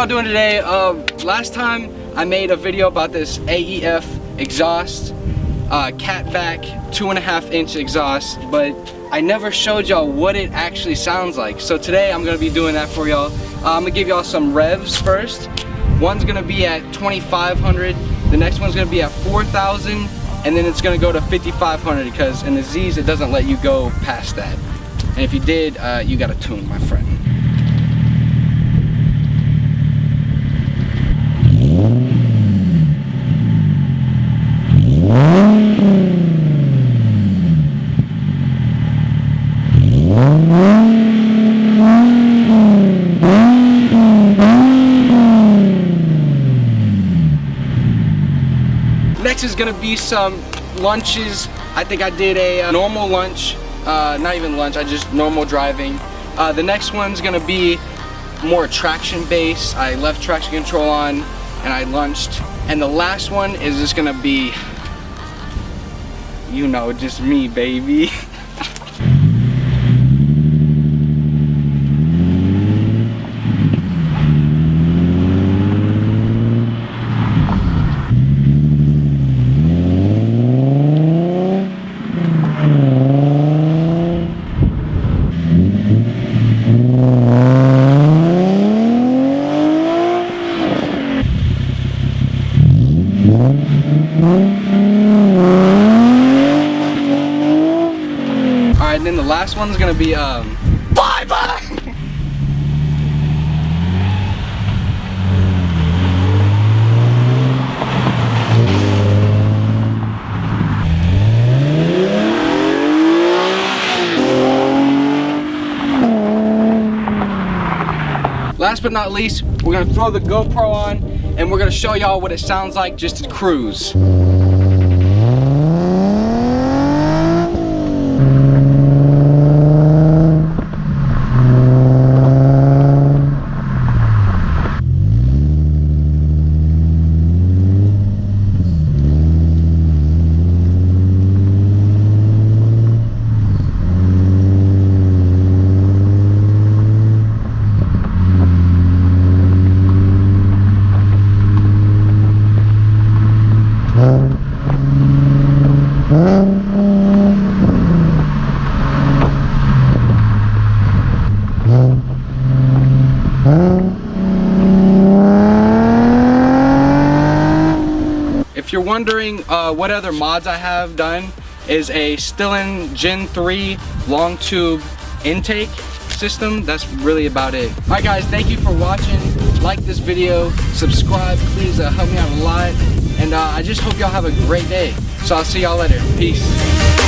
y'all doing today? Last time I made a video about this aFe exhaust, catback 2.5-inch exhaust, but I never showed y'all what it actually sounds like. So today I'm gonna be doing that for y'all. I'm gonna give y'all some revs first. One's gonna be at 2,500, the next one's gonna be at 4,000, and then it's gonna go to 5,500 because in the Z's it doesn't let you go past that. And if you did, you got a tune, my friend. Next is gonna be some lunches. I think I did a normal lunch, not even lunch, I just normal driving. The next one's gonna be more traction based. I left traction control on and I lunched. And the last one is just gonna be, you know, just me, baby. Alright, and then the last one's gonna be bye-bye! Last but not least, we're gonna throw the GoPro on and we're gonna show y'all what it sounds like just to cruise. If you're wondering what other mods I have done, is a STILLEN Gen 3 long tube intake system. That's really about it. Alright guys, thank you for watching. Like this video, subscribe, please help me out a lot. And I just hope y'all have a great day. So I'll see y'all later. Peace.